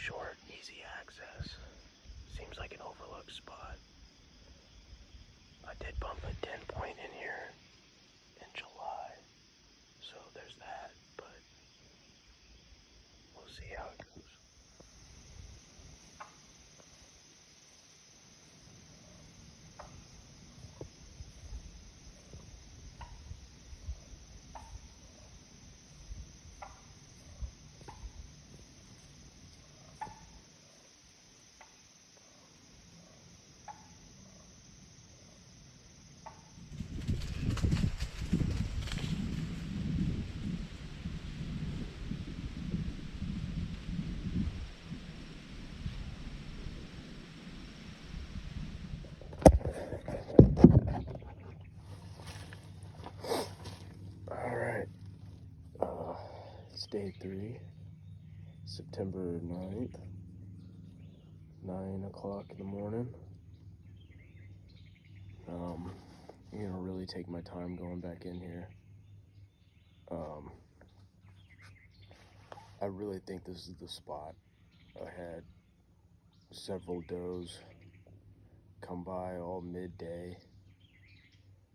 short, easy access. Seems like an overlooked spot. I did bump a 10 point in here in July, so there's that, but we'll see how it goes. Alright, it's day 3, September 9th, 9 o'clock in the morning. I'm gonna really take my time going back in here. I really think this is the spot. I had several does come by all midday.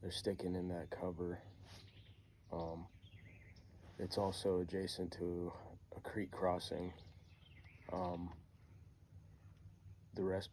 They're sticking in that cover. It's also adjacent to a creek crossing.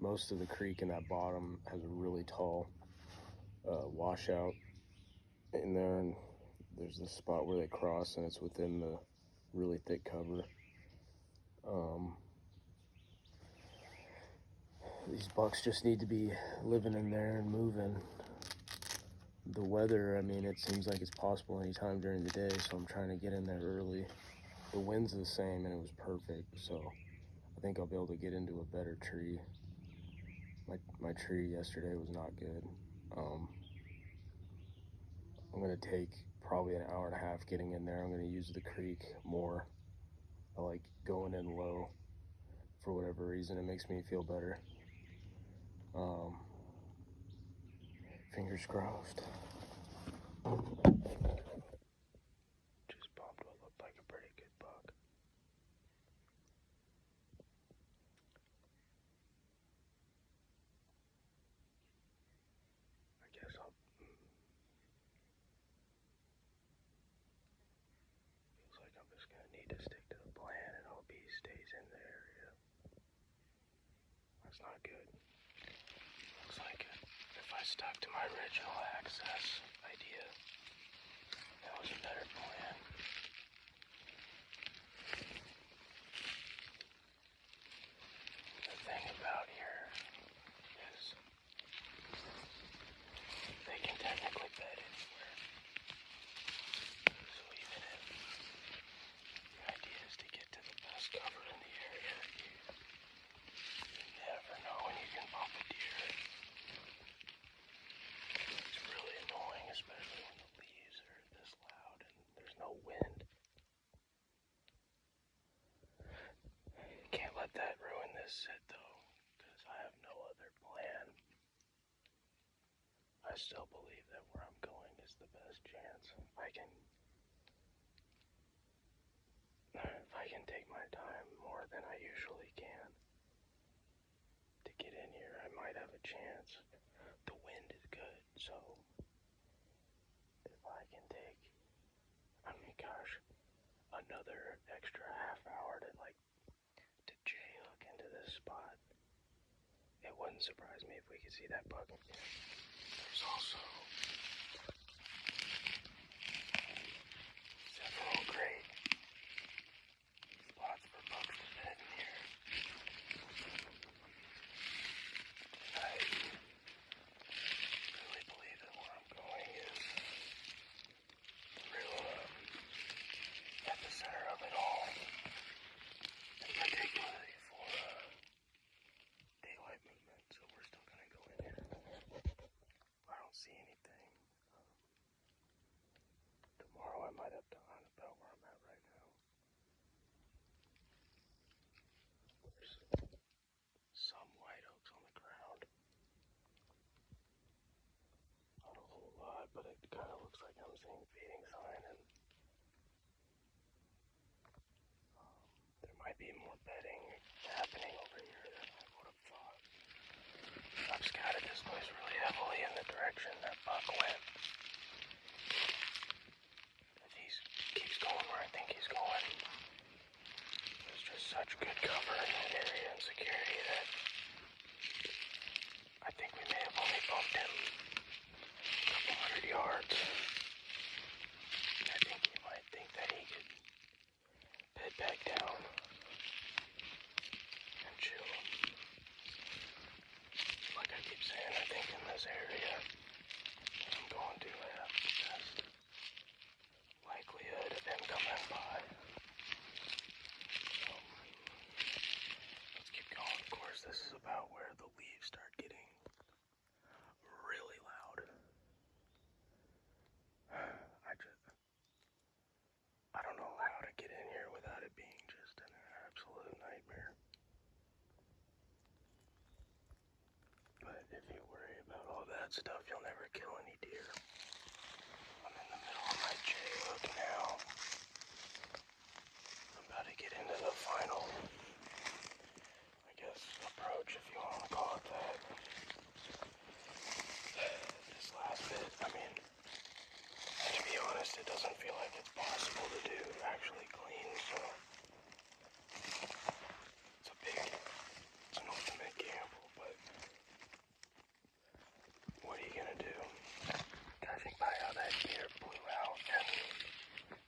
Most of the creek in that bottom has a really tall washout in there, and there's this spot where they cross, and it's within the really thick cover. These bucks just need to be living in there and moving. The weather, I mean, it seems like it's possible anytime during the day, so I'm trying to get in there early. The wind's the same, and it was perfect, so I think I'll be able to get into a better tree. My tree yesterday was not good. I'm gonna take probably an hour and a half getting in there. I'm gonna use the creek more. I like going in low for whatever reason. It makes me feel better. Fingers crossed. Just bumped what looked like a pretty good buck. I guess feels like I'm just gonna need to stick to the plan and hope he stays in the area. That's not good. Looks like if I stuck to my original access idea, that was a better plan. The thing about here is they can technically bed anywhere. So even if the idea is to get to the best cover in the area, you never know when you can bump a deer. It's really annoying, especially when the leaves are this loud and there's no wind. Can't let that ruin this sit though, because I have no other plan. I still believe that where I'm going is the best chance. If I can take my time more than I usually can to get in here, I might have a chance. The wind is good, so if I can take, another extra half hour to J-hook into this spot, it wouldn't surprise me if we could see that buck. There's also several great spots for bucks to bed in here. I really believe that where I'm going is the real epicenter of it all, and particularly for daylight movement, so we're still going to go in here. I don't see anything. Tomorrow I might have to hunt about where I'm at right now. There's some white oaks on the ground. Not a whole lot, but it kind of looks like I'm seeing feeding sign, and there might be more bedding that stuff, you'll never kill any deer. I'm in the middle of my J-hook now. I'm about to get into the final, I guess, approach, if you want to call it that. This last bit, I mean, to be honest, it doesn't feel like it's possible to do actually clean, so it's an ultimate gamble, but what are you gonna do? Judging by how that deer blew out and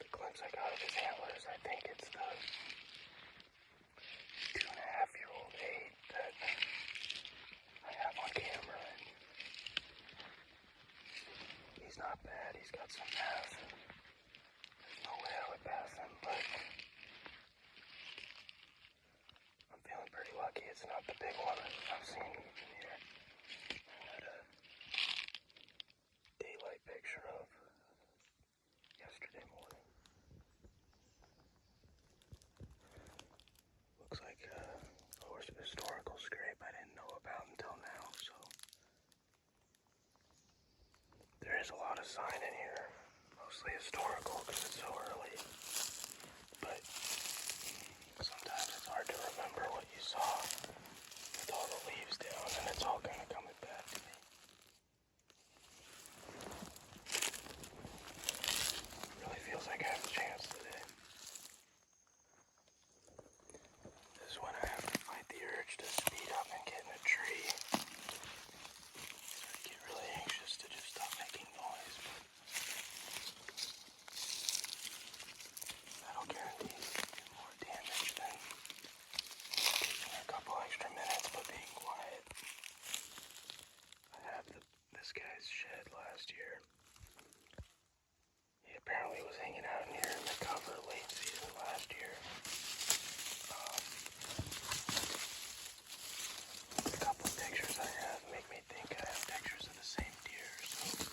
the glimpse I got of his antlers, I think it's the 2.5-year-old 8 that I have on camera. He's not bad, he's got some mass. There's no way I would pass him, but I'm feeling pretty lucky it's not the big one I've seen in here. I had a daylight picture of yesterday morning. Looks like a historical scrape I didn't know about until now, so there is a lot of sign in here, mostly historical because it's so early, but sometimes it's hard to remember what you saw with all the leaves down, and it's all kind of coming back to me. Really feels like I have a chance today. This is when I have to fight the urge to speed up and get in a tree. I get really anxious to just stop making noise, but that'll guarantee more damage than taking a couple extra minutes but being quiet. I have this guy's shed last year. He apparently was hanging out in here in the cover late season last year. A couple of pictures I have make me think I have pictures of the same deer, so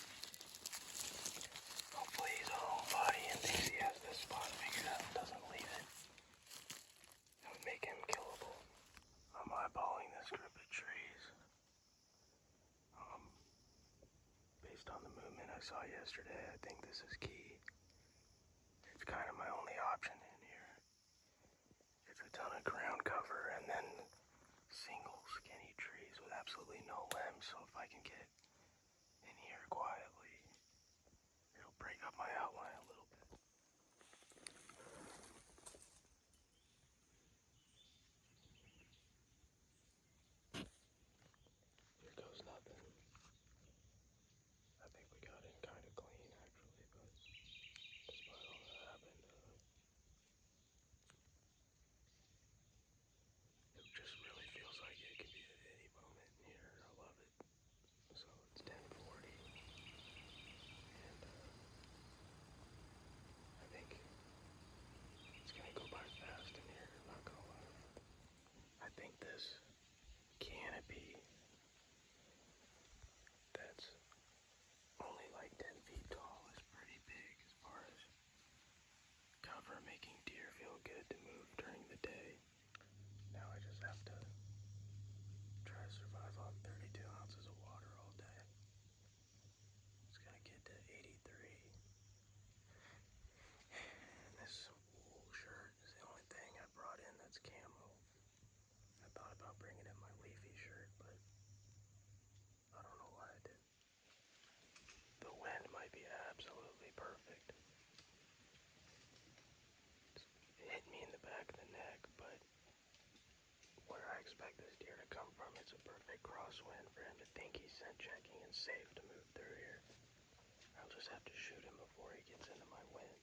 hopefully he's a homebody and thinks he has this spot figured out and doesn't leave it. That would make him killable. I'm eyeballing this group of trees. Based on the movement I saw yesterday, I think this is key. It's kind of my only option in here. It's a ton of ground cover and then single skinny trees with absolutely no limbs, so if I can get in here quietly, it'll break up my outline a little bit. Here goes nothing. I think we got in kind of clean actually, but despite all that happened, it just really feels like it could be at any moment in here. I love it. So it's 10:40, and I think it's gonna go by fast in here, I'm not gonna lie. I think this canopy that's only like 10 feet tall is pretty big as far as cover, making deer feel good to move during the day. Now I just have to try to survive on 32 ounces of water all day. It's gonna get to 83. And this wool shirt is the only thing I brought in that's camo. I thought about bringing in my leafy shirt, but I don't know why I didn't. The wind might be absolutely perfect. It hit me in the back of the neck, but where I expect this deer to come from, it's a perfect crosswind for him to think he's scent checking and safe to move through here. I'll just have to shoot him before he gets into my wind.